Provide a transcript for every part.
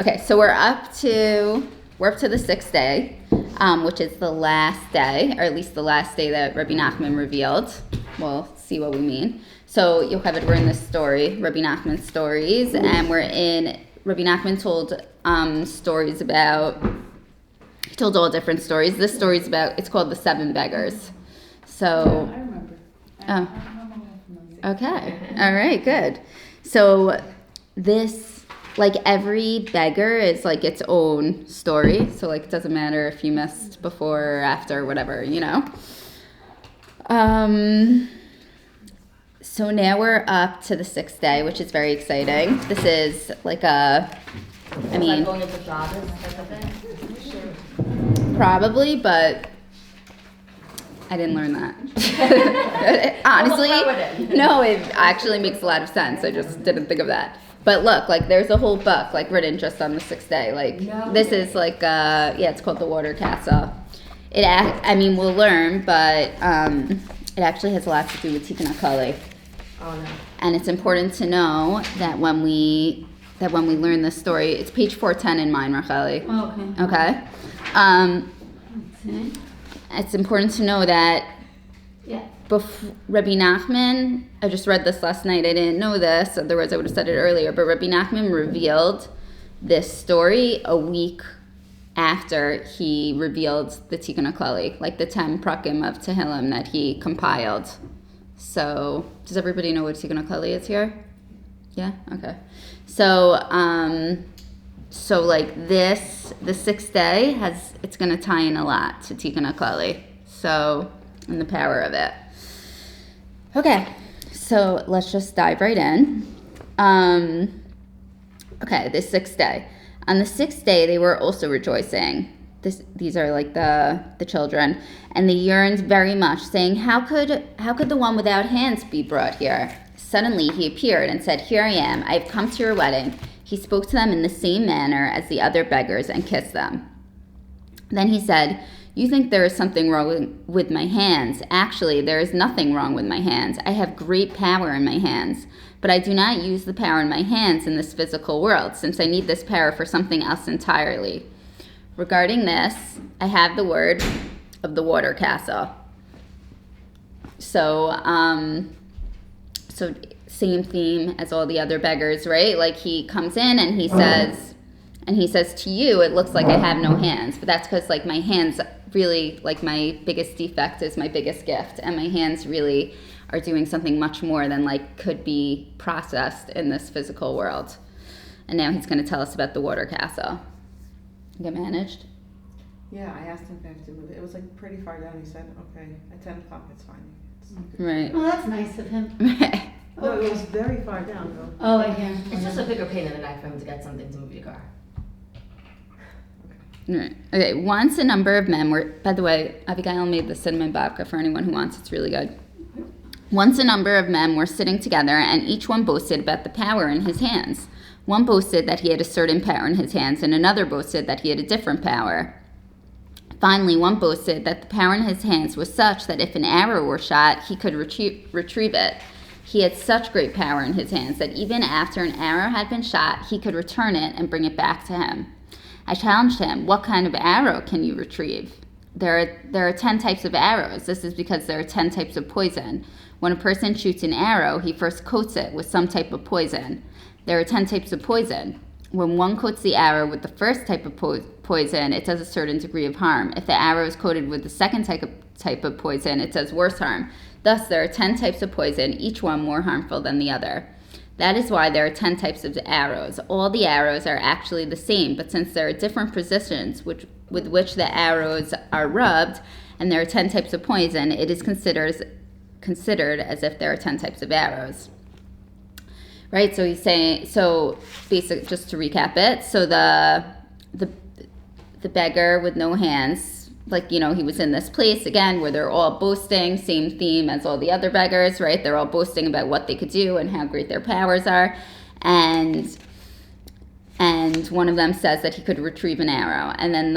Okay, so we're up to the sixth day, which is the last day, or at least the last day that Rebbe Nachman revealed. We'll see what we mean. So we're in this story, Rebbe Nachman's stories, and Rebbe Nachman told stories about, he told all different stories. This story's about, it's called the 7 Beggars. So, I remember. Okay, all right, good. So this, like, every beggar is like its own story. So like, it doesn't matter if you missed before or after, whatever, you know. So now we're up to the 6th day, which is very exciting. This is like Like going into Shabbos type of thing? Probably, but I didn't learn that. Honestly, no, it actually makes a lot of sense. I just didn't think of that. But look, like, there's a whole book, like, written just on the 6th day. Like, this is like, it's called The Water Castle. We'll learn, but it actually has a lot to do with Tikkun Haklali. Oh, no. And it's important to know that when we learn this story, it's page 410 in mine, Racheli. Oh, Okay? It's important to know that Rebbe Nachman, I just read this last night, I didn't know this, otherwise I would have said it earlier, but Rebbe Nachman revealed this story a week after he revealed the Tikkun Haklali, like the 10 prakim of Tehillim that he compiled. So, does everybody know what Tikkun Haklali is here? Yeah? Okay. So like this, the 6th day it's going to tie in a lot to Tikkun Haklali. So, and the power of it. Okay, so let's just dive right in. Okay, the 6th day. On the 6th day, they were also rejoicing. These are like the children, and they yearned very much, saying, How could the one without hands be brought here? Suddenly he appeared and said, Here I am, I have come to your wedding. He spoke to them in the same manner as the other beggars and kissed them. Then he said, You think there is something wrong with my hands. Actually, there is nothing wrong with my hands. I have great power in my hands. But I do not use the power in my hands in this physical world, since I need this power for something else entirely. Regarding this, I have the word of the water castle. So same theme as all the other beggars, right? Like, he comes in and he says to you, it looks like I have no hands, but that's because, like, my hands really, like, my biggest defect is my biggest gift, and my hands really are doing something much more than, like, could be processed in this physical world. And now he's going to tell us about the water castle. Get managed? Yeah, I asked him if I have to move it. It was like pretty far down. He said, okay, at 10 o'clock it's fine. Right. Oh, that's nice of him. Right. No, it was very far down though. Oh, yeah. It's just a bigger pain in the neck for him to get something to move your car. Right. Okay, once a number of men were, by the way, Abigail made the cinnamon babka for anyone who wants. It's really good. Once a number of men were sitting together, and each one boasted about the power in his hands. One boasted that he had a certain power in his hands, and another boasted that he had a different power. Finally, one boasted that the power in his hands was such that if an arrow were shot, he could retrieve it. He had such great power in his hands that even after an arrow had been shot, he could return it and bring it back to him. I challenged him, What kind of arrow can you retrieve? There are 10 types of arrows. This is because there are 10 types of poison. When a person shoots an arrow, he first coats it with some type of poison. There are 10 types of poison. When one coats the arrow with the first type of poison, it does a certain degree of harm. If the arrow is coated with the second type of poison, it does worse harm. Thus, there are 10 types of poison, each one more harmful than the other. That is why there are 10 types of arrows. All the arrows are actually the same, but since there are different positions with which the arrows are rubbed, and there are 10 types of poison, it is considered as if there are 10 types of arrows. Right, so he's saying, so basic, just to recap it, so the beggar with no hands, like, you know, he was in this place again where they're all boasting, same theme as all the other beggars, right? They're all boasting about what they could do and how great their powers are, and one of them says that he could retrieve an arrow, and then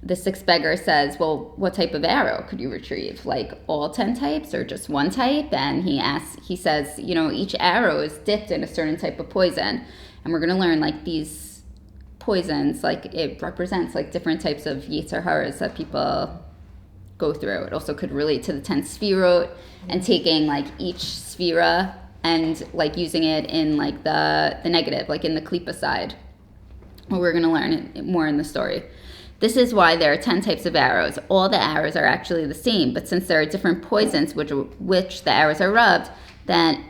the 6th beggar says, well, what type of arrow could you retrieve? Like all 10 types or just one type? And he says, you know, each arrow is dipped in a certain type of poison. And we're going to learn, like, these poisons, like it represents like different types of yetzer haras that people go through. It also could relate to the 10 sfirot and taking like each sfira and like using it in like the negative, like in the klipa side. Well, we're going to learn it more in the story. This is why there are 10 types of arrows. All the arrows are actually the same, but since there are different poisons which the arrows are rubbed, then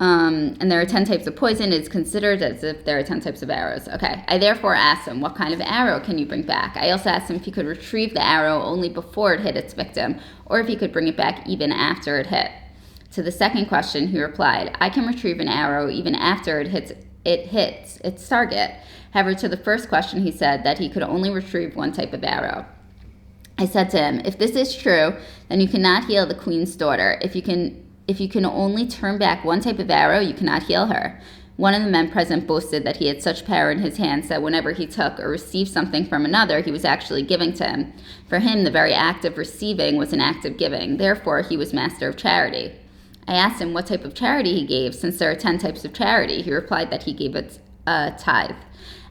and there are 10 types of poison, it's considered as if there are 10 types of arrows. Okay, I therefore asked him, what kind of arrow can you bring back? I also asked him if he could retrieve the arrow only before it hit its victim, or if he could bring it back even after it hit. To the second question, he replied, I can retrieve an arrow even after it hits its target. However, to the first question, he said that he could only retrieve one type of arrow. I said to him, if this is true, then you cannot heal the queen's daughter. If you can only turn back one type of arrow, you cannot heal her. One of the men present boasted that he had such power in his hands that whenever he took or received something from another, he was actually giving to him. For him, the very act of receiving was an act of giving. Therefore, he was master of charity. I asked him what type of charity he gave, since there are 10 types of charity. He replied that he gave a tithe.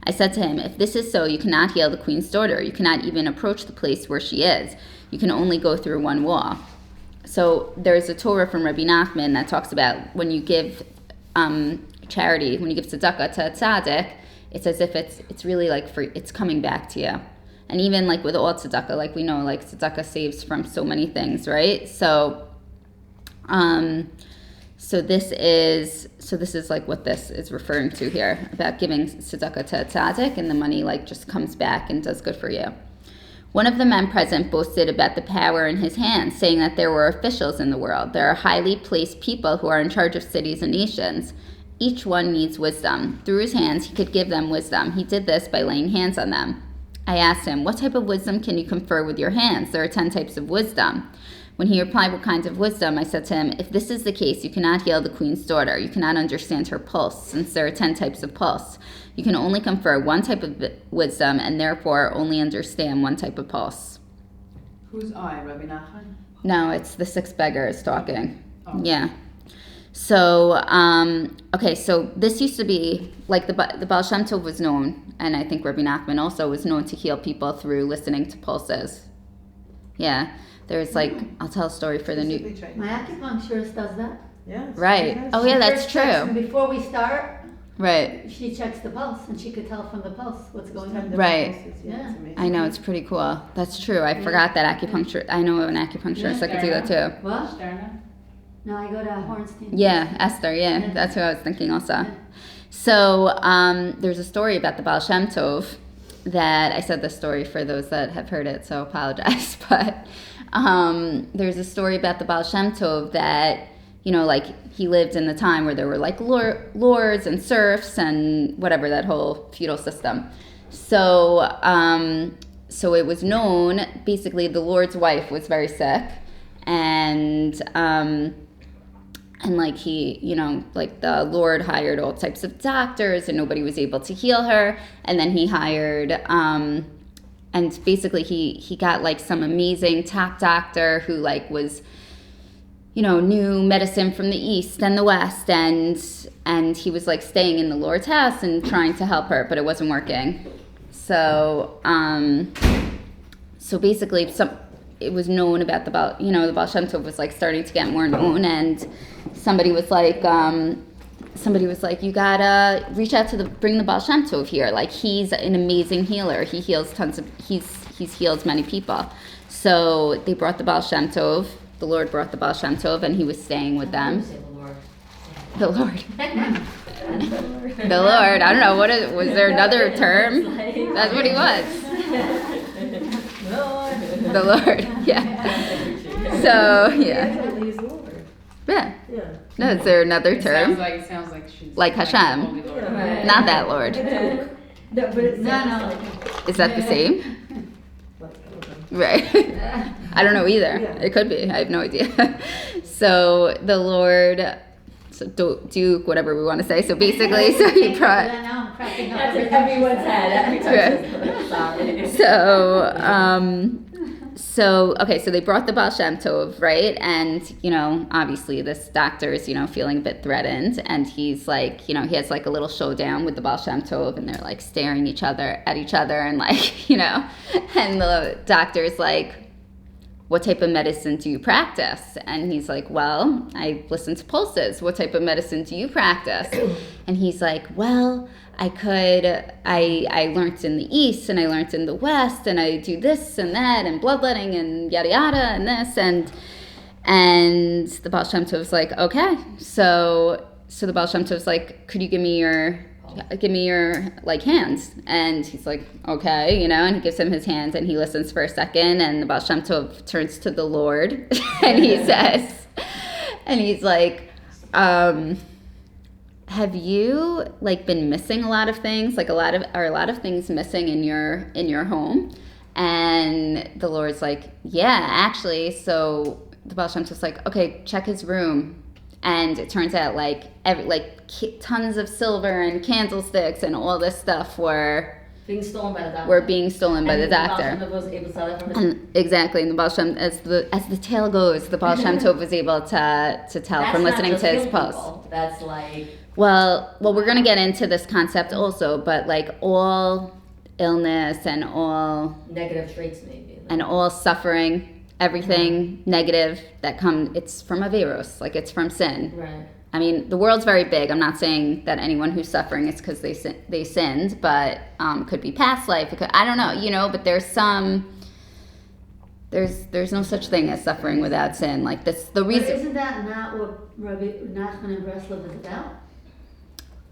I said to him, if this is so, you cannot heal the queen's daughter. You cannot even approach the place where she is. You can only go through one wall. So there's a Torah from Rebbe Nachman that talks about when you give charity, when you give tzedakah to a tzaddik, it's as if it's really like it's coming back to you. And even like with all tzedakah, like we know, like tzedakah saves from so many things, right? So this is like what this is referring to here about giving tzedakah to a tzaddik, and the money like just comes back and does good for you. One of the men present boasted about the power in his hands, saying that there were officials in the world. There are highly placed people who are in charge of cities and nations. Each one needs wisdom. Through his hands, he could give them wisdom. He did this by laying hands on them. I asked him, what type of wisdom can you confer with your hands? There are 10 types of wisdom. When he replied, what kinds of wisdom? I said to him, if this is the case, you cannot heal the queen's daughter. You cannot understand her pulse, since there are 10 types of pulse. You can only confer one type of wisdom, and therefore only understand one type of pulse. Who's I, Rebbe Nachman? No, it's the 6 beggars talking. Oh. Yeah. So, okay, so this used to be, like the Baal Shem Tov was known, and I think Rebbe Nachman also was known to heal people through listening to pulses. Yeah. There's like, I'll tell a story for the new... My acupuncturist does that. Yeah. Right. Oh yeah, that's First checks, and true. before we start, Right. she checks the pulse, and she could tell from the pulse what's going on. Right. Yeah. I know, it's pretty cool. That's true. I forgot that acupuncture. I know an acupuncturist that could do that too. What? No, I go to Hornstein. Yeah, Esther, yeah. That's who I was thinking also. So there's a story about the Baal Shem Tov that I said this story for those that have heard it, so apologize. But there's a story about the Baal Shem Tov that, you know, like he lived in the time where there were like lords and serfs and whatever, that whole feudal system. So so it was known, basically the lord's wife was very sick, and like he, you know, like the lord hired all types of doctors and nobody was able to heal her. And then he hired, and basically he got like some amazing top doctor who like was, you know, knew medicine from the east and the west, and he was like staying in the lord's house and trying to help her, but it wasn't working. So, so basically it was known about the Baal Shem Tov was like starting to get more known, and somebody was like, you gotta reach out to bring the Baal Shem Tov here. Like, he's an amazing healer. He heals he's healed many people. So they brought the Baal Shem Tov. The Lord brought the Baal Shem Tov, and he was staying with them. The Lord. The Lord. I don't know, was there another term? That's what he was. The Lord, yeah. So, yeah. Yeah. No, is there another term? It sounds like she's like Hashem. Right. Not that Lord. No, but it's No. Is that the same? Right. I don't know either. It could be. I have no idea. So the Lord, so Duke, whatever we want to say. So basically, so he brought. Now I'm cracking up. That's in everyone's head. Every time. Sorry. So, So they brought the Baal Shem Tov, right? And, obviously this doctor is, feeling a bit threatened. And he's like, he has like a little showdown with the Baal Shem Tov, and they're like staring at each other and like, and the doctor's like, what type of medicine do you practice? And he's like, well, I listen to pulses. What type of medicine do you practice? And he's like, well, I learned in the East and I learned in the West, and I do this and that and bloodletting and yada yada and this and the Baal Shem Tov's like, okay. So the Baal Shem Tov's like, could you give me your like hands? And he's like, okay, and he gives him his hands and he listens for a second, and the Baal Shem Tov turns to the Lord and he says, and he's like, have you like been missing a lot of things? Like are a lot of things missing in your home? And the Lord's like, yeah, actually. So the Baal Shem Tov's like, okay, check his room. And it turns out like tons of silver and candlesticks and all this stuff were being stolen by the doctor. Were being stolen by the doctor. And the Baal Shem Tov was able to sell it from his... And exactly, and the Baal Shem, as the tale goes, the Baal Shem Tov was able to tell from listening to his post. That's like... Well, we're going to get into this concept also, but like all illness and all... Negative traits maybe. And all suffering, everything negative that it's from Averos, like it's from sin. Right. I mean, the world's very big. I'm not saying that anyone who's suffering is because they sinned, but could be past life. I don't know, but there's no such thing as suffering without sin. Like this, the reason. But isn't that not what Rebbe Nachman of Breslov is about?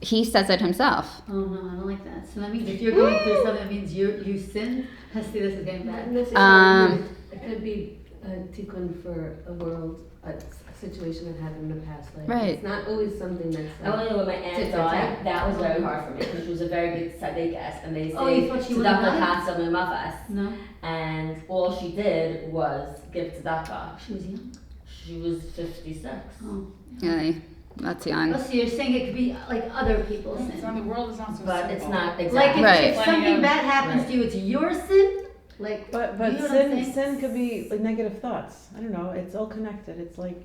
He says it himself. Oh no, I don't like that. So that means if you're going through something, that means you sinned. I see this is getting bad. It could be a tikkun for a world, a situation that happened in the past. Like, Right. It's not always something that's... I only know when my aunt died, that was very hard for me because she was a very big tzaddikas, and they say, Oh, you thought she would die? No. And all she did was give tzedakah. She was young. She was 56. Oh. Yeah, that's young. Oh, so you're saying it could be like other people's sin. So the world is not so But simple. it's not Like exactly. Right. if something bad happens to you, it's your sin? Like, But you know what I'm saying? sin could be like negative thoughts. I don't know. It's all connected. It's like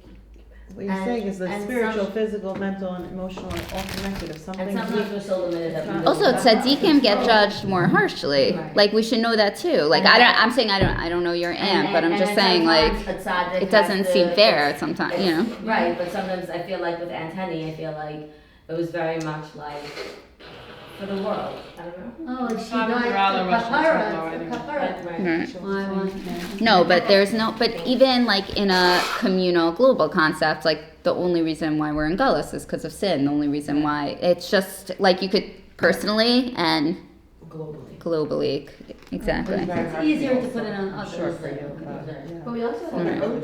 what you're And- saying is the and spiritual, some- physical, mental, and emotional are all connected. If something And sometimes we're so limited that we really Also, don't. tzaddikim get judged more harshly. Right. Like we should know that too. Like I'm saying I don't know your aunt, but I'm just saying like it doesn't seem fair sometimes. Right, but sometimes I feel like with Aunt Henny, I feel like it was very much like for the world. I don't know. Oh, like she Probably died rather for Russian kapara. people, Kapara. Right. Right. No, but even like in a communal global concept, like the only reason why we're in Gullus is because of sin. The only reason why it's just like you could personally and globally, exactly. It's easier to put it on others. Sure for you. But we also have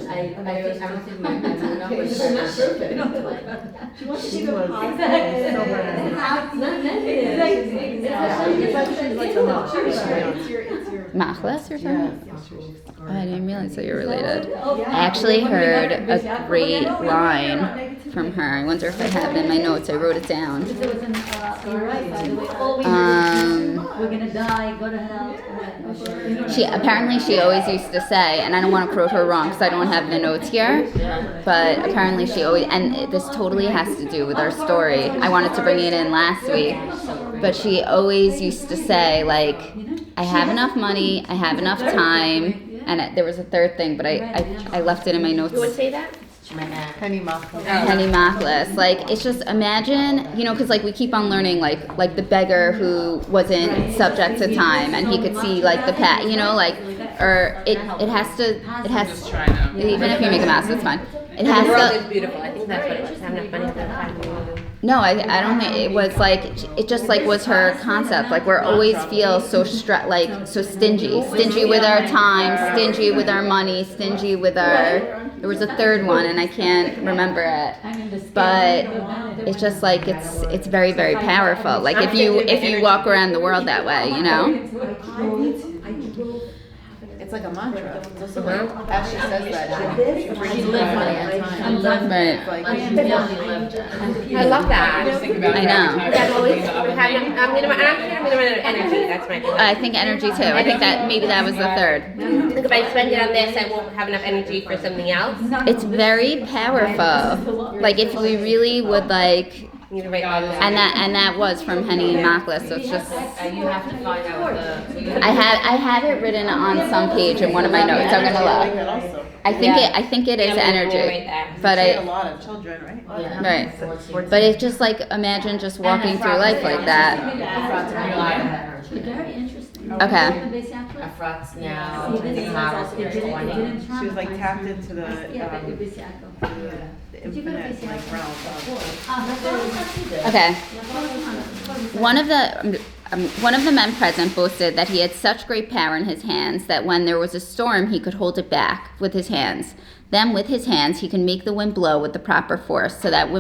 Right. I don't think my number She's is not perfect. She wants to keep it positive. It's not negative. Machlis or something? Oh, I didn't realize that you're related. Oh, I actually heard a great line from her. I wonder if I have it in my notes. I wrote it down. There was an, you're right, by the way, always we're gonna die, go to hell. She always used to say, and I don't want to quote her wrong because I don't have the notes here, but apparently she always, and this totally has to do with our story. I wanted to bring it in last week, but she always used to say, like, I have enough money, I have enough time, and there was a third thing, but I left it in my notes. You would say that? my aunt. Penny Machlis. Penny Machlis. Like, it's just, imagine, because like we keep on learning like the beggar who wasn't subject to time and he could see like the path, or it has to, even if you make a mess, it's fine. It has The world to. is beautiful. I think that's what it was. Have enough money, have enough time. No, I don't think it was like, it just like was her concept. Like we're always feel so stingy with our time, stingy with our money, stingy with our, there was a third one and I can't remember it, but it's just like, it's very, very powerful. Like if you walk around the world that way, It's It's like a mantra. Uh-huh. As she says that, She lived money at times. Right. like, I am really lived it. I love that. I know. That's always, I'm gonna run out of energy, that's my thing. I think energy too. I think that maybe that was the third. Like if I spend it on this, I won't have enough energy for something else. It's very powerful. Like if we really would like, You need to write all this. and that was from Henny Maklis. So it's just. You have to find out the. I have it written on some page in one of my notes. I'm gonna like look. that also. I think it is Yeah, right energy, there. but She had a I lot of children, right? right. But it's just like imagine just walking through life like that. Very interesting. Okay. Efrat's now. See, this is Harvard's it didn't She was like traumatize tapped her. into the, Yeah, but the Did you go to infinite like BCI? realm. Okay. One of the men present boasted that he had such great power in his hands that when there was a storm he could hold it back with his hands. Then with his hands he could make the wind blow with the proper force so that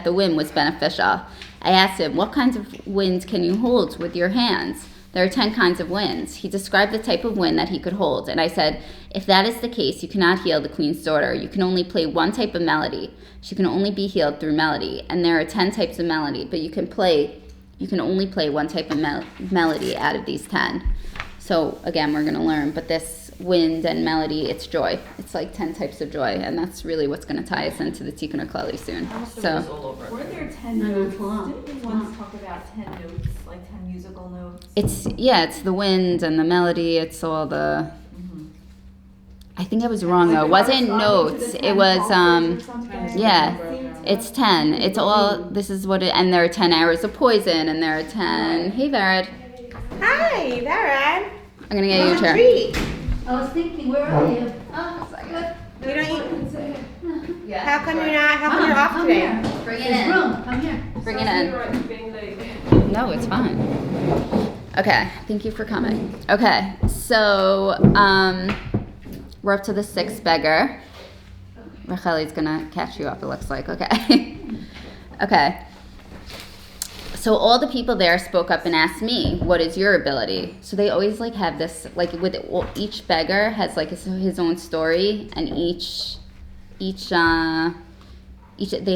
the wind was beneficial. I asked him, what kinds of winds can you hold with your hands? There are 10 kinds of winds. He described the type of wind that he could hold, and I said, if that is the case, you cannot heal the queen's daughter. You can only play one type of melody. She can only be healed through melody, and there are 10 types of melody, but you can only play one type of melody out of these 10. So again, we're going to learn, but this wind and melody, it's joy. It's like 10 types of joy, and that's really what's going to tie us into the Tikkun Haklali soon. So. Were there 10 No, notes? it's long. Didn't we once talk about 10 notes, like 10 musical notes? It's the wind and the melody. It's all the. I think I was wrong though. It wasn't notes. It was yeah. It's 10. It's all. This is what it. And there are 10 hours of poison, and there are 10. Hey, Varad. Hi, Varad. I'm gonna get you a chair. Treat. I was thinking, where are you? Oh, You don't eat. How come you're off come today? here. Bring it There's in. room, come here. Bring it in. No, it's fine. Okay. Thank you for coming. Okay. So we're up to the 6th beggar. Racheli's gonna catch you up. It looks like. Okay. Okay. So all the people there spoke up and asked me, what is your ability? So they always like have this, like with each beggar has like his own story, and each they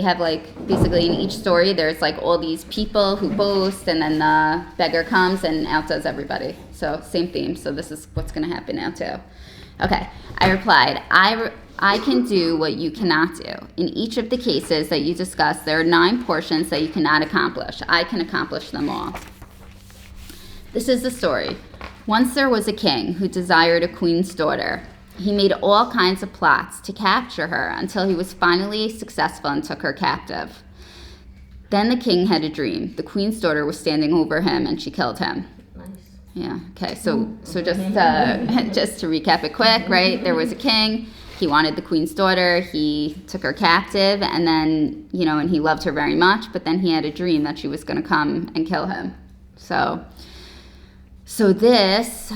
have like, basically in each story there's like all these people who boast, and then the beggar comes and outdoes everybody. So same theme. So this is what's going to happen now too. Okay. I replied, I can do what you cannot do. In each of the cases that you discussed, there are 9 portions that you cannot accomplish. I can accomplish them all. This is the story. Once there was a king who desired a queen's daughter. He made all kinds of plots to capture her until he was finally successful and took her captive. Then the king had a dream. The queen's daughter was standing over him and she killed him. Yeah, okay, so just to recap it quick, right? There was a king. He wanted the queen's daughter. He took her captive, and then, and he loved her very much, but then he had a dream that she was going to come and kill him. So there's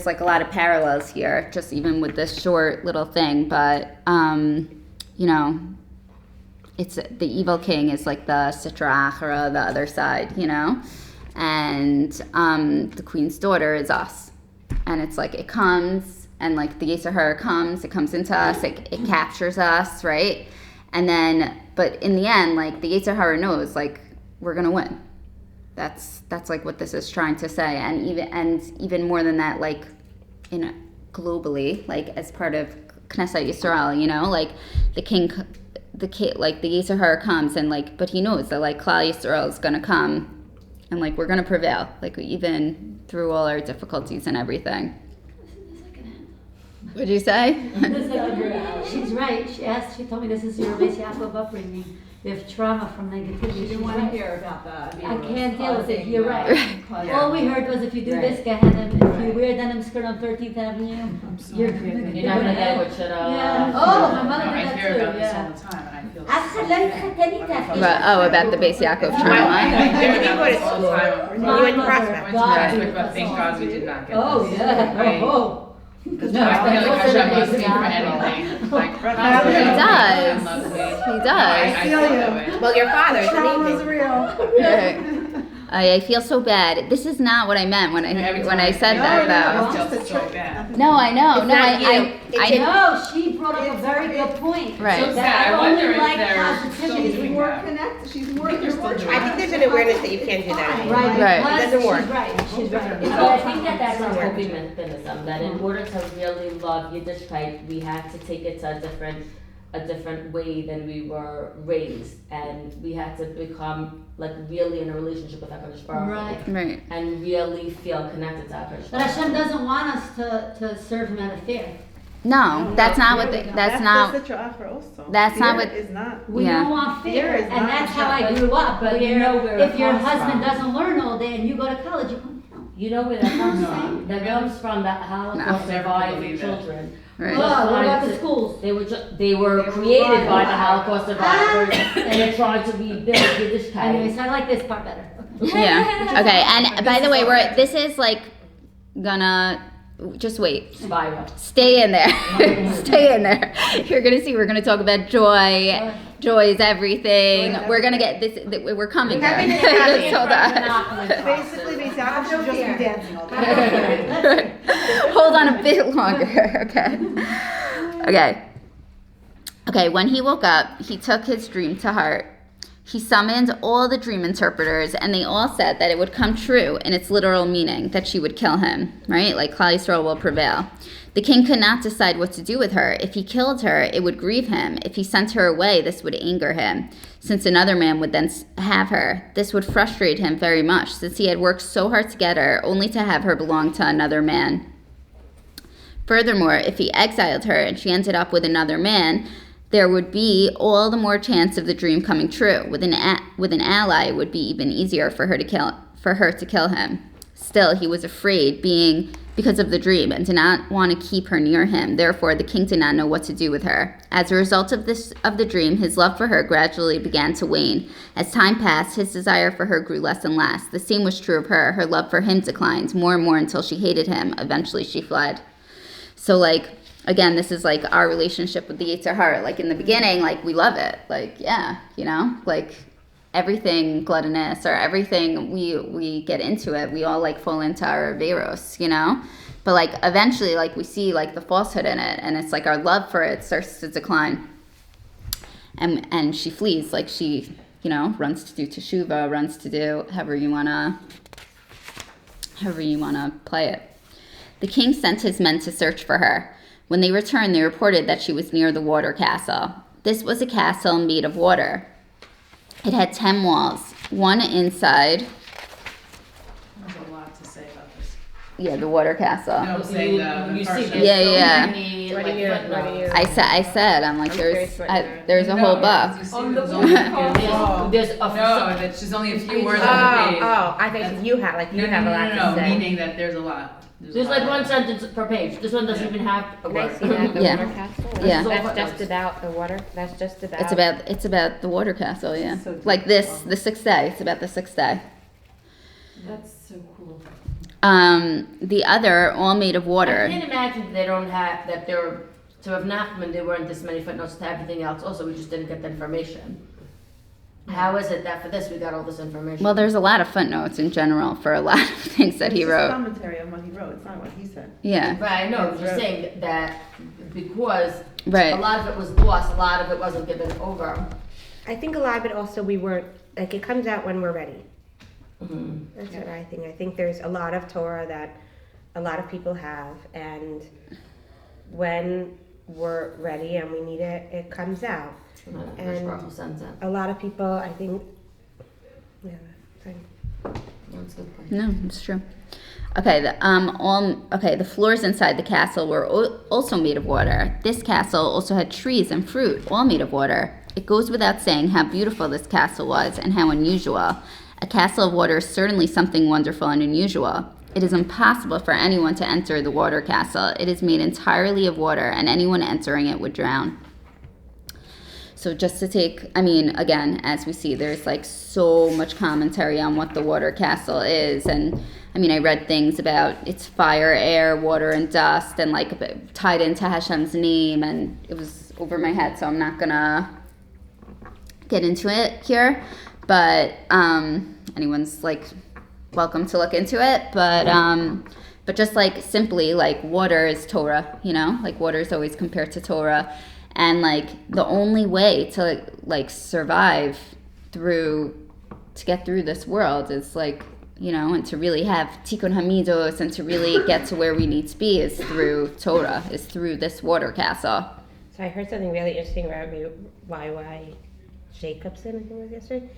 like a lot of parallels here, just even with this short little thing, but, it's the evil king is like the Sitra Achara, the other side, and the queen's daughter is us. And it's like it comes, and like the Yetzer Hara comes, it comes into us, it captures us, right? And then, but in the end, like the Yetzer Hara knows, like we're gonna win. That's like what this is trying to say, and even more than that, like globally, like as part of Knesset Yisrael, like the Yetzer Hara comes, and like, but he knows that like Klal Yisrael is gonna come. And like we're gonna prevail, like even through all our difficulties and everything. What'd you say? She's right. She told me this is your Beis Yaakov upbringing. You have trauma from negativity. You didn't want to hear about that. I can't deal with it. You're right. All we heard was if you do this, Gehenna, if you wear denim skirt on 13th Avenue, you're You're not gonna get what should Yeah. Oh, my mother I did that hear too. about this all Yeah. the time, and I feel About the Beis Yaakov trauma. I hear about this all the time. When you went to Prospect. God. Thank God we did not get Oh, this. yeah. Right. Oh. Because I feel like Hashem loves me for anything. Like, He does. He does. I feel you. Well, your father, Trauma's real. Right. I feel so bad. This is not what I meant when I said that though. It's just so bad. No, I know. No, I know. No, she brought up a very good point. Right. So sad. I wonder if like they're positivity. still doing more that. connected, she's more nurturing. I think there's an awareness that you can't do that anymore. Right, Right. because It doesn't work. she's right, she's right. But I think that's our Kobe-menism, that in order to really love Yiddishkeit, we have to take it to a different way than we were raised, and we had to become like really in a relationship with HaKadosh Baruch Hu, Right. Right. and really feel connected to HaKadosh But Baruch Hu. Hashem doesn't want us to serve him at a fair. No, that's not what. That's not. That's the offer also. That's not Fear what- is not. We Yeah. don't want Fear fair, is and not that's how I but- grew up. but Where you know where it if your comes husband from. doesn't learn all day and you go to college, you come down. You know where that comes from? That comes from the Holocaust No. surviving Believe it. children. Right. Oh, what about the schools? They were created by the Holocaust survivors, and they're trying to rebuild Yiddishkeit. Anyways, I like this part better. Yeah. Okay. And by the way, this is like gonna just wait. Spiral. Stay in there. Stay in there. You're gonna see. We're gonna talk about joy. Joy is everything. We're gonna get this. We're coming there. Happiness is happy. Just hold on. Basically, I should just be dancing all day. Hold on a bit longer. Okay. When he woke up, he took his dream to heart. He summoned all the dream interpreters, and they all said that it would come true in its literal meaning, that she would kill him, right? Like Klal Yisrael will prevail. The king could not decide what to do with her. If he killed her, it would grieve him. If he sent her away, this would anger him, since another man would then have her. This would frustrate him very much, since he had worked so hard to get her, only to have her belong to another man. Furthermore, if he exiled her and she ended up with another man, there would be all the more chance of the dream coming true. With an ally, it would be even easier for her to kill him. Still, he was afraid because of the dream and did not want to keep her near him. Therefore, the king did not know what to do with her. As a result of the dream, his love for her gradually began to wane. As time passed, his desire for her grew less and less. The same was true of her. Her love for him declined more and more until she hated him. Eventually, she fled. So, like, again, this is like our relationship with the Yetzer Hara. Like in the beginning, like we love it. Like, yeah, like everything gluttonous or everything we get into it. We all like fall into our veros, But like eventually, like we see like the falsehood in it, and it's like our love for it starts to decline. And she flees, like she, runs to do Teshuvah, runs to do however you wanna play it. The king sent his men to search for her. When they returned, they reported that she was near the water castle. This was a castle made of water. It had 10 walls, one inside. There's a lot to say about this. Yeah, the water castle. No, I'm saying You the see, first there's Yeah, so yeah. many, What like, do you- footnotes. I said, I'm like, there's a whole book. On the book. There's a No, that's just only a few words on the page. I think you have a lot to say. Meaning that there's a lot. There's like one sentence per page. This one doesn't even have a Can I word. see that, the Yeah. water castle? Yeah. That's just about the water, that's just about. It's about the water castle, yeah. So Like this, the 6th day. It's about the 6th day. That's so cool. The other, all made of I water. can't imagine that they don't have, that there were, to have Nachman, there weren't this many footnotes to everything else. Also, we just didn't get the information. How is it that for this we got all this information? Well, there's a lot of footnotes in general for a lot of things that he It's just wrote. commentary on what he wrote. It's not what he said. Yeah, Right, I know, I'm just saying that because a right. lot of it was lost, a lot of it wasn't given over. I think a lot of it also we weren't, like it comes out when we're ready. Mm-hmm. That's what I think. I think there's a lot of Torah that a lot of people have, and when we're ready and we need it, it comes out. And Sends it. a lot of people, I think, yeah, fine. That's a good point. No, it's true. Okay, the floors inside the castle were also made of water. This castle also had trees and fruit, all made of water. It goes without saying how beautiful this castle was and how unusual. A castle of water is certainly something wonderful and unusual. It is impossible for anyone to enter the water castle. It is made entirely of water, and anyone entering it would drown. So just to take, again, as we see, there's like so much commentary on what the water castle is. And I read things about it's fire, air, water, and dust, and like tied into Hashem's name. And it was over my head, so I'm not gonna get into it here. But, and anyone's like welcome to look into it, but just like simply like water is Torah, you know, like water is always compared to Torah, and like the only way to like survive to get through this world is like, you know, and to really have tikkun hamidos and to really get to where we need to be is through Torah, is through this water castle. So I heard something really interesting about Y.Y. Jacobson, I think it was yesterday.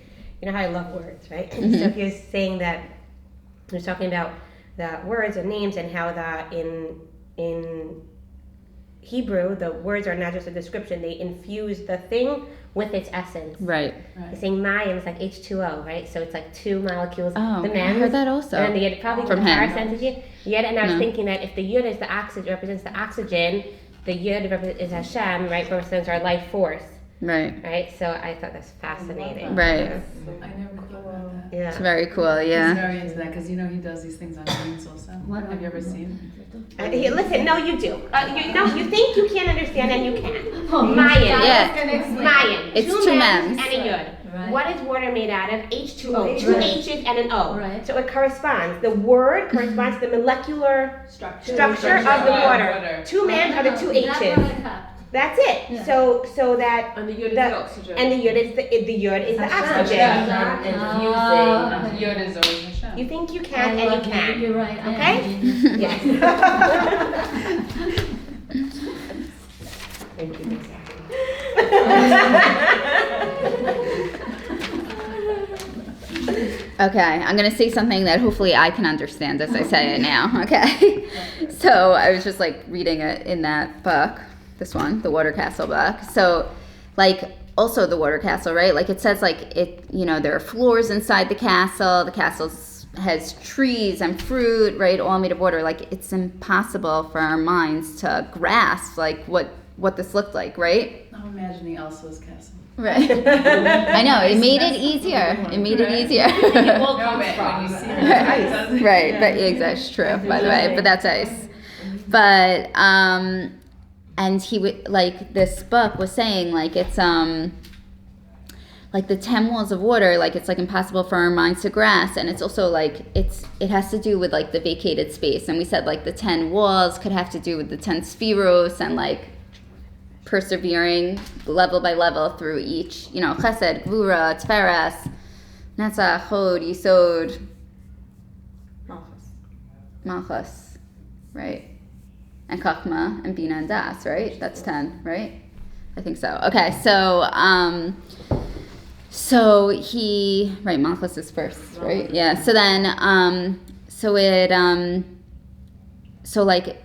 You know how I love words, right? Mm-hmm. So he was saying that he was talking about the words and names and how that in Hebrew the words are not just a description; they infuse the thing with its essence. Right. He's saying Mayim is like H2O, right? So it's like two molecules. Oh, the I heard that also. And the Yud, probably From the him. parasentegy. Yud, and I was No. thinking that if the Yud is the oxygen, represents the oxygen, the Yud is Hashem, right? Represents our life force, Right. right? So I thought that's fascinating. Right. I never thought about that. Yeah. It's very cool. He's Yeah. very into that because you know he does these things on dreams also. Have you ever seen? Listen, no, you do. You think you can't understand, and you can. Oh, Mayan. Yeah. Mayan. It's two Mems mems. and a Yud. Right. What is water made out of? H2O. Two Right. H's and an O. Right. So it corresponds. The word corresponds to the molecular Structure. structure of the water. Water. Two M's are the two H's. That's it. Yeah. So that And the Yud is the the oxygen. and the Yud is the Yud is the oxygen. Hashem infusing. Yod is always Hashem. You think you can and you can. You're right. Okay? Yes. Thank you. Okay, I'm gonna say something that hopefully I can understand as I say it now. Okay, so I was just like reading it in that book, this one, the Water Castle book. So, like, also the Water Castle, right? Like it says, like it, you know, there are floors inside the castle. The castle has trees and fruit, right? All made of water. Like it's impossible for our minds to grasp like what this looked like, right? I'm imagining Elsa's castle. Right. I know, it made it easier. It made it easier. All No, comes wait, when you from. see that, Right, but that's true, by the way, but that's ice. But and he would like this book was saying like it's like the 10 walls of water, like it's like impossible for our minds to grasp, and it's also like it has to do with like the vacated space, and we said like the 10 walls could have to do with the 10 spheros and like persevering level by level through each, you know, chesed, gvura, tferes, netzach, hod, yisod, malchus, right? And chachma and bina and das, right? That's 10, right? I think so. Okay, so he, right, malchus is first, right? Yeah. So then, so like,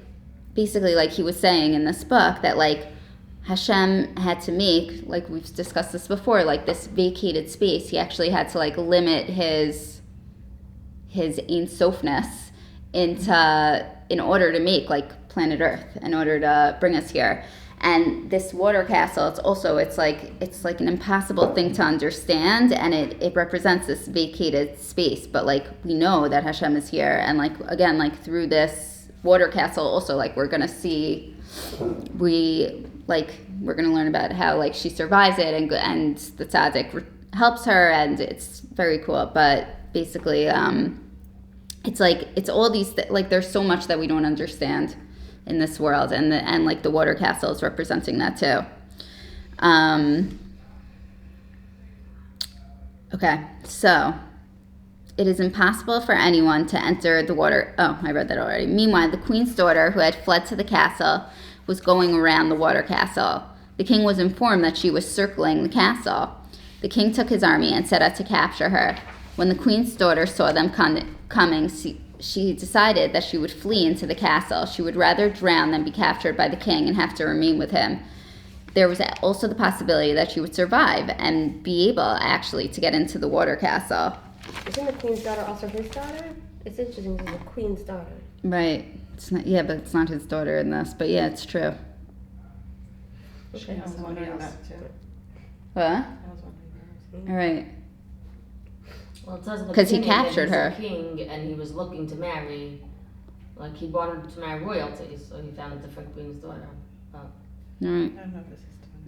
basically, like he was saying in this book that like Hashem had to make, like we've discussed this before, like this vacated space. He actually had to like limit his Ein Sofness in order to make like planet Earth, in order to bring us here. And this water castle, it's like an impossible thing to understand, and it represents this vacated space. But like we know that Hashem is here, and like again, like through this water castle, also like we're gonna see, we're gonna learn about how like she survives it, and the tzaddik helps her, and it's very cool. But basically, it's like it's all these like there's so much that we don't understand in this world, and like the water castle is representing that too. Okay, so it is impossible for anyone to enter the water. Oh, I read that already. Meanwhile, the queen's daughter, who had fled to the castle, was going around the water castle. The king was informed that she was circling the castle. The king took his army and set out to capture her. When the queen's daughter saw them coming, she decided that she would flee into the castle. She would rather drown than be captured by the king and have to remain with him. There was also the possibility that she would survive and be able actually to get into the water castle. Isn't the queen's daughter also his daughter? It's interesting, this is the queen's daughter. Right. It's not, yeah, but it's not his daughter in this. But yeah, it's true. She has somebody else. What? I was wondering. All right. Well, it says in the 'Cause he beginning that captured he's her. a king and he was looking to marry, like he wanted to marry royalty, so he found a different queen's daughter. All right. I don't know if this is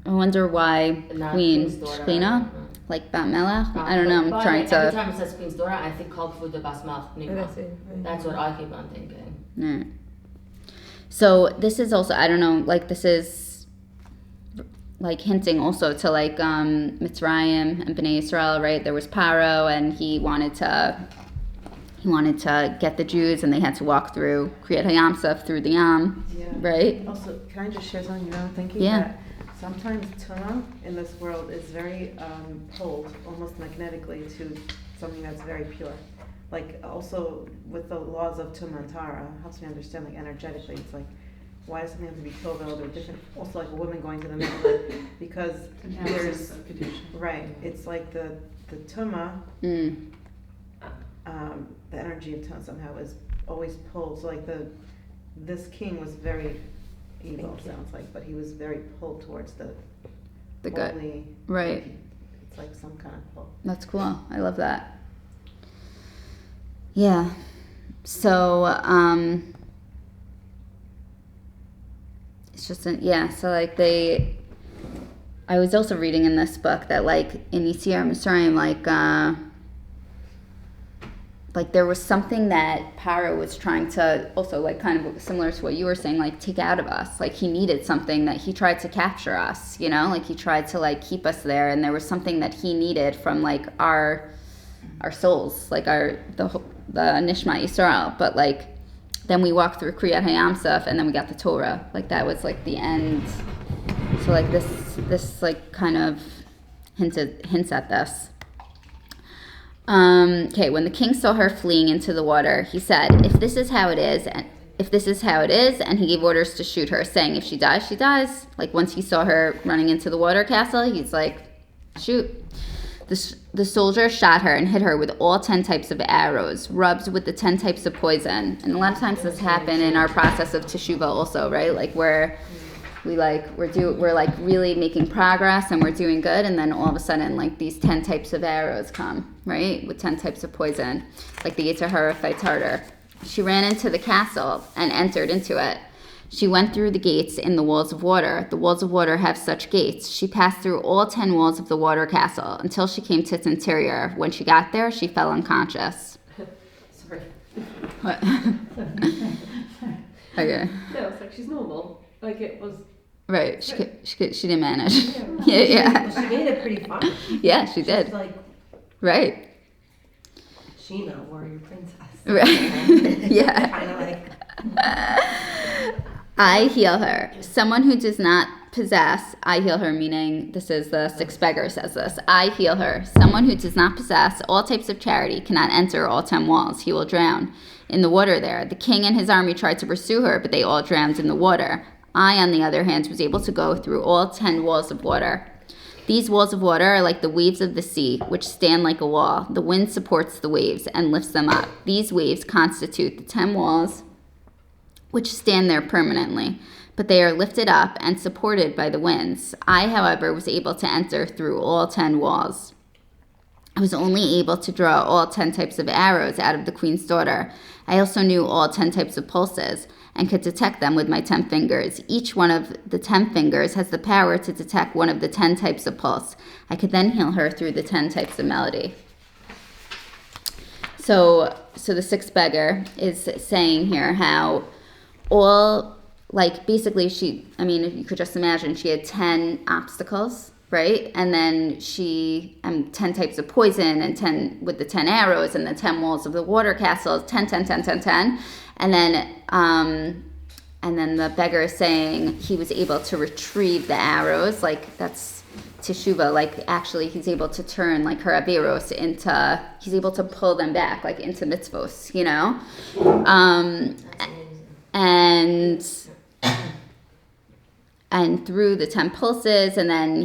I wonder why Not Queen Queen's daughter. Shechina, like Bat Melech. I don't know. I'm But trying every to. time it says Queen's daughter, I think called for the Bas Malach Pnima. That's what I keep on thinking. Right. So this is also, I don't know, like this is like hinting also to like Mitzrayim and Bnei Yisrael, right? There was Paro, and he wanted to get the Jews, and they had to walk through Kriyat HaYamsuf through the Yam, Yeah. right? Also, can I just share something? You know, I'm thinking Yeah. that sometimes tuna in this world is very pulled, almost magnetically, to something that's very pure. Like also with the laws of Tuma and Tara, helps me understand like energetically. It's like, why does something have to be toveled or different? Also like a woman going to the mikveh, because there's right. It's like the Tuma, the energy of Tuma somehow is always pulled. So like this king was very evil, sounds like, but he was very pulled towards the good. holy. Right. It's like some kind of pull. That's cool. I love that. Yeah. So, it's just, so like I was also reading in this book that like in Yetziat Mitzrayim, like there was something that Paro was trying to also like kind of similar to what you were saying, like take out of us. Like he needed something that he tried to capture us, you know, like he tried to like keep us there, and there was something that he needed from like our souls, like the Nishma Yisrael. But like then we walked through Kriyat HaYamsuf, and then we got the Torah. Like that was like the end. So like this like kind of hints at this. Okay, when the king saw her fleeing into the water, he said, if this is how it is, and he gave orders to shoot her, saying, if she dies, she dies. Like once he saw her running into the water castle, he's like, shoot. The soldier shot her and hit her with all 10 types of arrows, rubbed with the 10 types of poison. And a lot of times this happened in our process of Teshuvah also, right? Like we're like really making progress and we're doing good, and then all of a sudden like these 10 types of arrows come, right? With 10 types of poison. Like the Yetzer Hara fights harder. She ran into the castle and entered into it. She went through the gates in the walls of water. The walls of water have such gates. She passed through all 10 walls of the water castle until she came to its interior. When she got there, she fell unconscious. Sorry. What? Okay. No, it's like she's normal. Like it was. Right. She didn't manage. Well, she made it pretty fun. Yeah, she did. She's like Right. Sheena, warrior princess. Right. Yeah. Kind of like. I heal her. Someone who does not possess, I heal her, meaning this is the sixth beggar says this. I heal her. Someone who does not possess all types of charity cannot enter all 10 walls. He will drown in the water there. The king and his army tried to pursue her, but they all drowned in the water. I, on the other hand, was able to go through all 10 walls of water. These walls of water are like the waves of the sea, which stand like a wall. The wind supports the waves and lifts them up. These waves constitute the 10 walls which stand there permanently, but they are lifted up and supported by the winds. I, however, was able to enter through all 10 walls. I was only able to draw all 10 types of arrows out of the queen's daughter. I also knew all 10 types of pulses and could detect them with my 10 fingers. Each one of the 10 fingers has the power to detect one of the 10 types of pulse. I could then heal her through the 10 types of melody. So the sixth beggar is saying here how basically if you could just imagine, she had 10 obstacles, right? And then 10 types of poison, and 10 with the 10 arrows, and the 10 walls of the water castle, 10. And then the beggar is saying he was able to retrieve the arrows, like that's Teshuvah, like actually he's able to turn like her averos he's able to pull them back like into mitzvos, you know? And through the 10 pulses, and then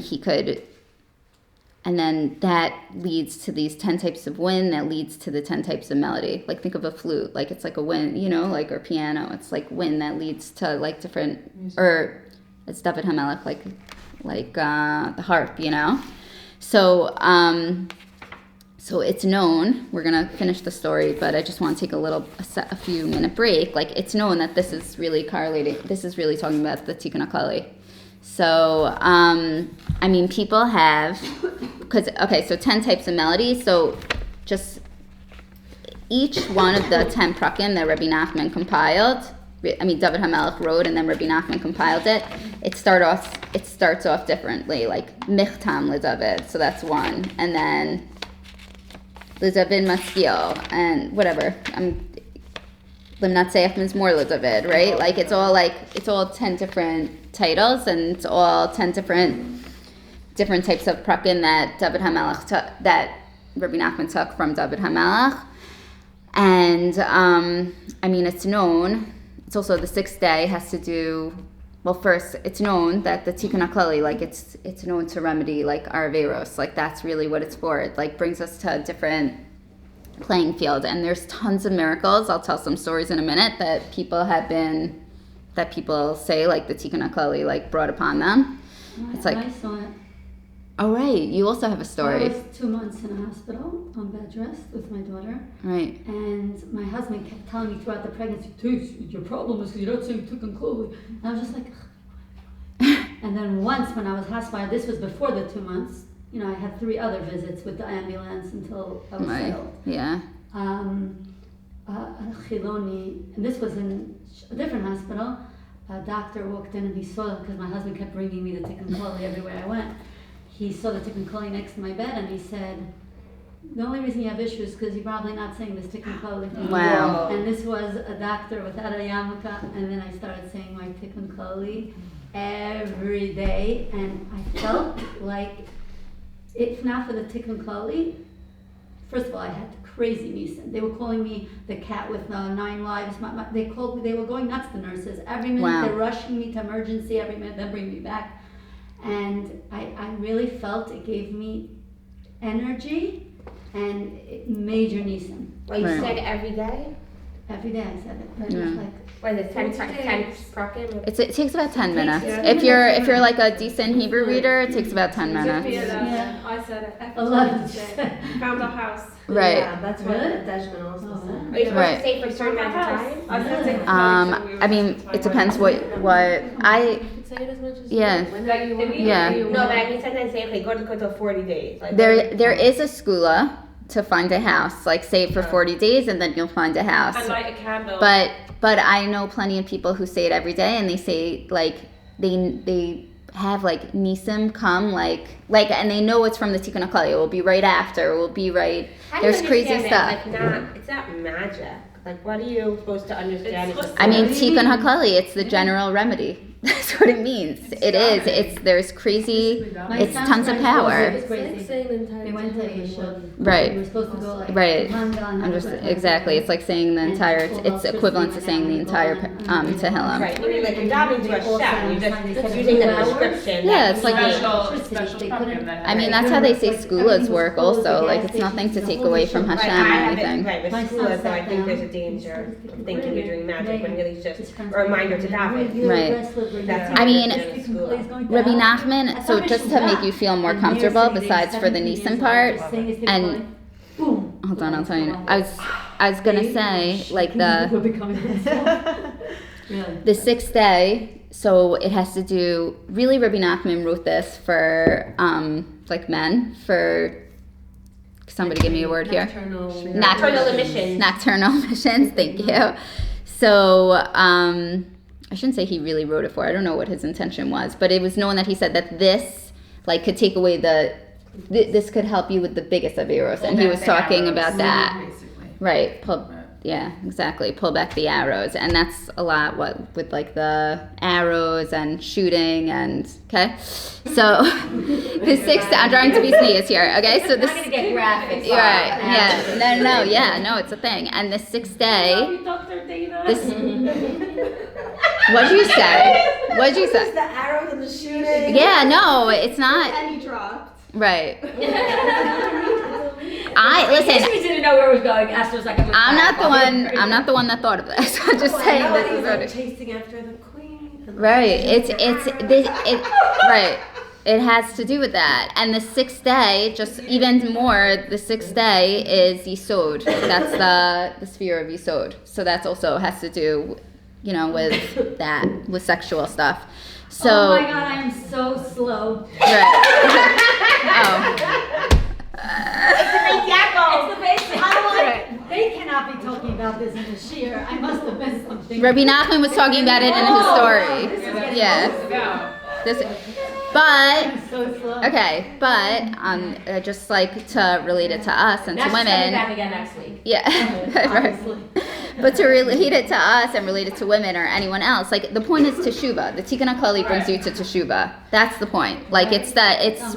that leads to these 10 types of wind, that leads to the 10 types of melody. Like think of a flute, like it's like a wind, you know, like, or piano, it's like wind that leads to like different music. Or it's David HaMelech, like the harp, you know. So it's known, we're going to finish the story, but I just want to take a few minute break. Like it's known that this is really correlating, this is really talking about the Tikkun Haklali. So, I mean, people have, so 10 types of melody. So just each one of the 10 prakim that Rebbe Nachman compiled, David HaMelech wrote and then Rebbe Nachman compiled it, it starts off differently, like Michtam LeDavid, so that's one. And then LeDavid Maskil, and whatever. Limnatseach means more LeDavid, right? Like it's all 10 different titles, and it's all 10 different types of prakim that David HaMelech that Rebbe Nachman took from David HaMelech. And it's known. It's also the 6th day has to do. Well, first, it's known that the Tikkun Haklali, like it's known to remedy like our averos, like that's really what it's for. It like brings us to a different playing field, and there's tons of miracles. I'll tell some stories in a minute that people say like the Tikkun Haklali like brought upon them. It's like I saw it. Oh right, you also have a story. I was 2 months in a hospital on bed rest with my daughter. Right. And my husband kept telling me throughout the pregnancy, your problem is because you're not saying Tikkun Haklali. And I was just like, and then once when I was hospitalized, this was before the 2 months, I had 3 other visits with the ambulance until I was settled. Yeah. Chiloni, and this was in a different hospital. A doctor walked in and he saw, because my husband kept bringing me the Tikkun Haklali everywhere I went. He saw the Tikkun Haklali next to my bed and he said, the only reason you have issues is because you're probably not saying this Tikkun Haklali. Wow. And this was a doctor without a yarmulke, and then I started saying my Tikkun Haklali every day, and I felt like, if not for the Tikkun Haklali, first of all, I had crazy nisan. They were calling me the cat with 9 lives. They were going nuts, the nurses. Every minute they're rushing me to emergency, every minute they bring me back. And I really felt it gave me energy and major nisan. Well, you said every day? Every day I said it. But it was like, what is it, 10 prakim? It takes about 10 minutes. If you're like a decent Hebrew reader, it takes about 10 minutes. Yeah, I said it. 11. Found a house. Right. Yeah, that's what Deshman also said. Are you supposed to say for a certain amount of time? I said Tikkun Haklali, so we were It depends what I. say it as much as Yeah. Yeah. No, but I mean sometimes say, okay, go to Kotel 40 days. Like, There is a skula to find a house, like say it for 40 days and then you'll find a house. and light a candle. But I know plenty of people who say it every day, and they say like they have like nisim come like and they know it's from the Tikkun Haklali. It will be right after. It will be right. how do you There's crazy understand stuff. that? It's not magic. Like, what are you supposed to understand? It's It's I mean, Tikkun Haklali, it's the general remedy. That's what it means. There's crazy. It's tons of power. They went to Yeshiva. Right. We were supposed to go like Right. Mangan. I'm just exactly. It's like saying the entire. It's equivalent to saying the entire Tehillim. right. You're like, you're diving to a shot. You're just using the prescription. Yeah, it's like special prakim that I mean, that's how they say skulas work. Also, like it's nothing to take away from Hashem Right, I or have it, anything. right, with My school, son so I sat think there's a down. danger of thinking you're doing magic when really it's just a a reminder to daven. Right. That's I mean, how Rabbi Nachman. So just to make you feel more comfortable, besides for the Nisan part, and hold on, I'll tell you. I was gonna say like the 6th day. So it has to do. Really, Rebbe Nachman wrote this for like men. For somebody give me a word here. Nocturnal emissions. Nocturnal emissions. Thank you. So I shouldn't say he really wrote it for. I don't know what his intention was, but it was known that he said that this like could take away this could help you with the biggest averos, and he was talking about that. basically. Right. Yeah, exactly. Pull back the arrows. And that's a lot with like the arrows and shooting and, okay? So the 6th, I'm trying to be sneeze here, okay? So this, I'm not gonna get graphic. you're right, yeah. No, it's a thing. And the 6th day, this, what'd you say? What'd you say? The arrows and the shooting. Yeah, no, it's not, Penny dropped. right. Listen, we didn't know where it was going. Esther was like, I'm not the one that thought of this. I'm just saying this is what it Chasing after the queen. right. Right. It has to do with that. And the 6th day, just even more, the 6th day is Yisod. That's the sphere of Yisod. So that's also has to do with that, with sexual stuff. So. Oh my God, I am so slow. Right. Oh. It's the basic. They cannot be talking about this in the shiur. I must have missed something. Rebbe Nachman was talking about it in his story. Yeah. But okay, but just like to relate it to us and to women. Back again next week. Yeah, right. But to relate it to us and relate it to women or anyone else, like the point is Teshuvah. The Tikkun Haklali brings you to Teshuvah. That's the point. Like it's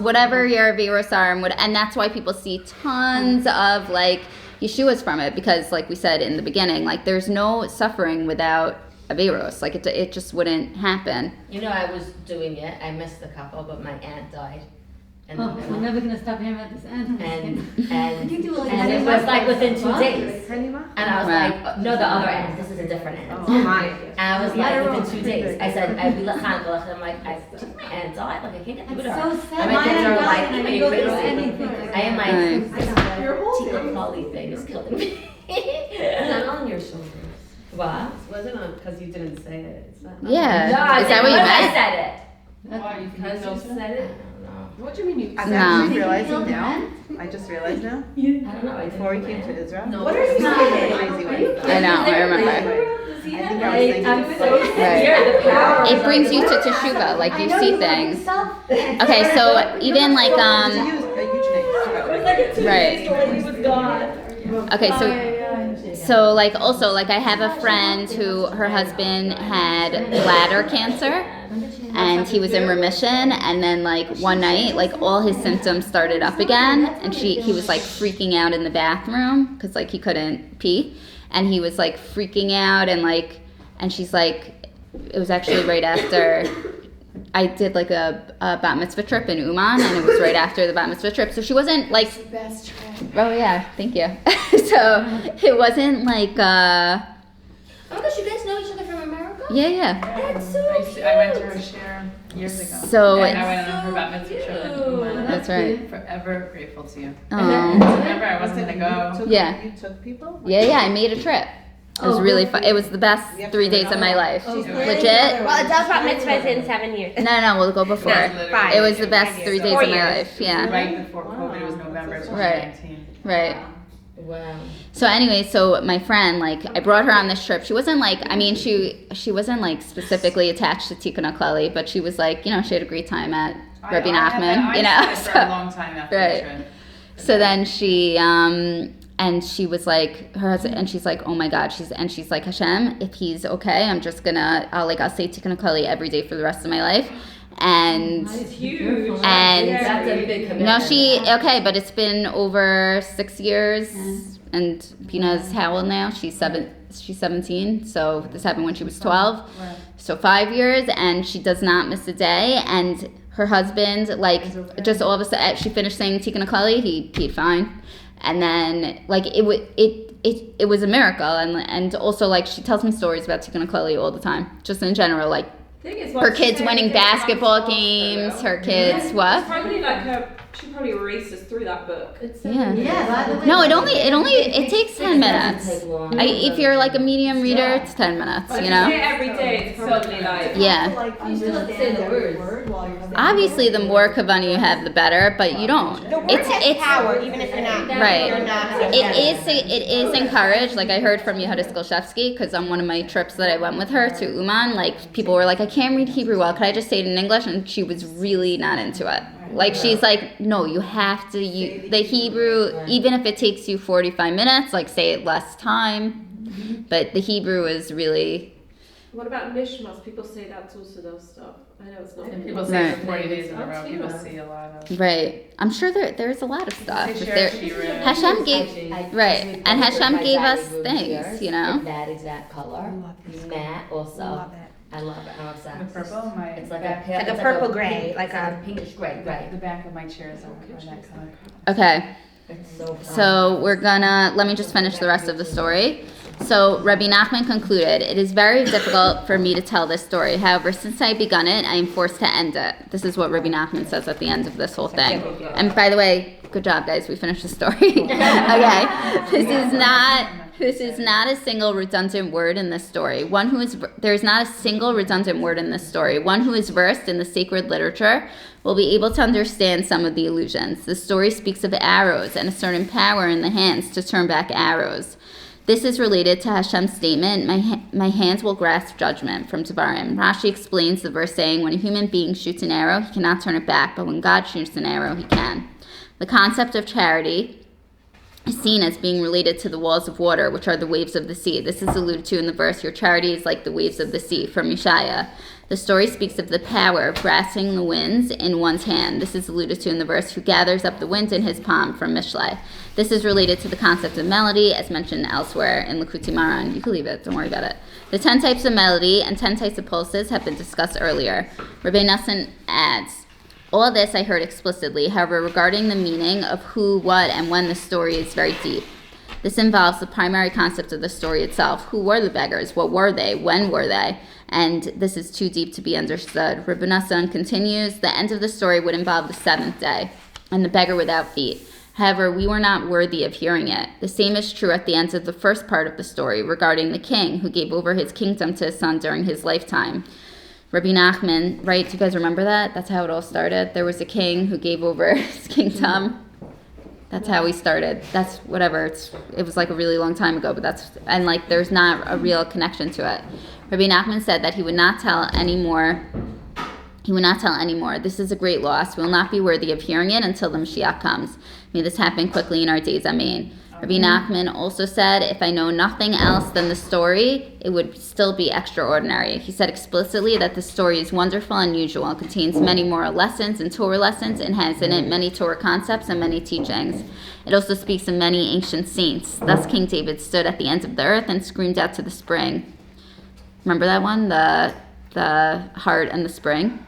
whatever your averos are, and that's why people see tons of like yeshuas from it, because like we said in the beginning, like there's no suffering without averos. Like it just wouldn't happen. I was doing it. I missed a couple, but my aunt died. And we're never gonna stop hearing about this. And it was like within 2 days. And I was like, no, the other aunt. This is a different aunt. Oh my. And I was like, within 2 days. I said, I be like, I'm like, my aunt died. Like I can't get through to her. So sad. My kids are My like, aunt died, are and you I go through crazy? anything. I am like, Tikkun Haklali thing is killing me. It's not on your shoulders. What? It wasn't on because you didn't say it. It's not. Yeah. No, Is that what you I meant? said it. Because you said it. What do you mean? I'm No. actually realizing now. I just realized now. I don't know. Before we came to Israel. No. What are you saying? Crazy way. I know. I remember. I think I was thinking. I'm so Right. scared. The power. It brings you to Teshuvah. Like you see things. Okay, so even like Use a huge name. Right. He was gone. Okay, so like also like I have a friend who her husband had bladder cancer and he was in remission, and then like one night like all his symptoms started up again, and he was like freaking out in the bathroom because like he couldn't pee, and he was like freaking out, and she's like, it was actually right after I did like a bat mitzvah trip in Uman, and it was right after the bat mitzvah trip. So she wasn't like. It's the best trip. Oh yeah, thank you. So it wasn't like. Oh my gosh, you guys know each other from America? Yeah. That's so cute. I went to her shiur years ago. So and I went on her bat mitzvah trip in Uman. That's right. Forever grateful to you. Oh. Remember, I wasn't gonna go. Yeah. You took people? Yeah. I made a trip. It was really fun. It was the best 3 days of my life. Legit. Well, it does about mitzvahs in 7 years. No, we'll go before. Five. It was the best 3 days 4 of my years. life. Yeah. Right before COVID, it was November 2019. Right. Wow. So anyway, so my friend, like, I brought her on this trip. She wasn't like, I mean, she wasn't like specifically attached to Tikkun Haklali, but she was like, she had a great time at Rebbe Nachman, I had for a long time after Right. the trip. So then she, and she was like, her husband, and she's like, oh my God, she's like, Hashem, if he's okay, I'm just gonna, I'll say Tikkun Haklali every day for the rest of my life. And It's huge. And- that's a big commitment. no, but it's been over 6 years, and Pina's how old now? She's 17, so this happened when she was 12. So 5 years, and she does not miss a day, and her husband, like, just all of a sudden, she finished saying Tikkun Haklali, he peed fine. And then, like, it was a miracle, and also, like, she tells me stories about Tikkun Haklali all the time, just in general, like, her kids winning basketball games, her kids, what? It's probably she probably races through that book. Yeah. Yeah, by the way. No, it takes 10 minutes. Take long. If you're like a medium reader, it's 10 minutes, But you if know? you say it every day, it's probably like. Yeah. You still have to say the words. Obviously, the more kavana you have, the better, but you don't. The word has power, even if you're not. Right. You're not It is encouraged. Like I heard from Yehuda Skolshevsky, because on one of my trips that I went with her to Uman, like people were like, I can't read Hebrew well. Could I just say it in English? And she was really not into it. Like she's like, no, you have to use the Hebrew, even if it takes you 45 minutes. Like say it less time, but the Hebrew is really. What about nishmas? People say that too, so those stuff. I know it's not. And people say Right. for 40 days in a row, people see a lot of. Right. I'm sure there's a lot of stuff. They If share there- shiur. Hashem gave, right, and Hashem gave us Room things, shiurs you know? in that exact color. Matte also. I love it. I'm obsessed. The purple, my It's like back, a pale, Like a it's purple a gray, pink- like it's a- pinkish gray, right? the back of my chair is on that color. Okay. It's so fun. So let me just finish the rest of the story. So Rebbe Nachman concluded, it is very difficult for me to tell this story. However, since I begun it, I am forced to end it. This is what Rebbe Nachman says at the end of this whole thing. And by the way, good job, guys. We finished the story. Okay. This is not This is not a single redundant word in this story. There is not a single redundant word in this story. One who is versed in the sacred literature will be able to understand some of the allusions. The story speaks of arrows and a certain power in the hands to turn back arrows. This is related to Hashem's statement, my hands will grasp judgment, from Devarim. Rashi explains the verse saying, when a human being shoots an arrow, he cannot turn it back, but when God shoots an arrow, he can. The concept of charity is seen as being related to the walls of water, which are the waves of the sea. This is alluded to in the verse, your charity is like the waves of the sea, from Yeshaya. The story speaks of the power of grasping the winds in one's hand. This is alluded to in the verse, who gathers up the wind in his palm, from Mishlei. This is related to the concept of melody, as mentioned elsewhere in Likutei Moharan. You can leave it, don't worry about it. The 10 types of melody and 10 types of pulses have been discussed earlier. Rebbe Nachman adds, all this I heard explicitly, however, regarding the meaning of who, what, and when the story is very deep. This involves the primary concept of the story itself. Who were the beggars? What were they? When were they? And this is too deep to be understood. Rebbe Nachman continues, the end of the story would involve the seventh day, and the beggar without feet. However, we were not worthy of hearing it. The same is true at the end of the first part of the story regarding the king who gave over his kingdom to his son during his lifetime. Rebbe Nachman, right? Do you guys remember that? That's how it all started. There was a king who gave over his kingdom. That's how we started. That's whatever. It was like a really long time ago, but there's not a real connection to it. Rebbe Nachman said that he would not tell anymore. This is a great loss. We will not be worthy of hearing it until the Mashiach comes. May this happen quickly in our days. Amen. Rebbe Nachman also said, if I know nothing else than the story, it would still be extraordinary. He said explicitly that the story is wonderful and unusual, contains many moral lessons and Torah lessons, and has in it many Torah concepts and many teachings. It also speaks of many ancient saints. Thus King David stood at the ends of the earth and screamed out to the spring. Remember that one? The heart and the spring?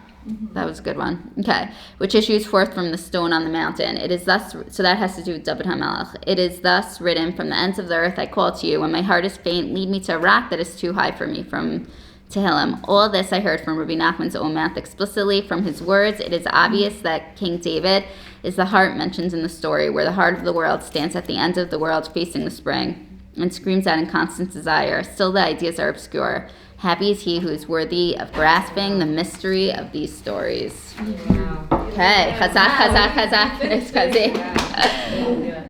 That was a good one. Okay. Which issues forth from the stone on the mountain. It is thus, so that has to do with David HaMelech. It is thus written, from the ends of the earth I call to you. When my heart is faint, lead me to a rock that is too high for me, from Tehillim. All this I heard from Rebbe Nachman's own mouth explicitly. From his words, it is obvious that King David is the heart mentioned in the story, where the heart of the world stands at the end of the world facing the spring and screams out in constant desire. Still the ideas are obscure. Happy is he who is worthy of grasping the mystery of these stories. Okay, chazak, chazak, chazak.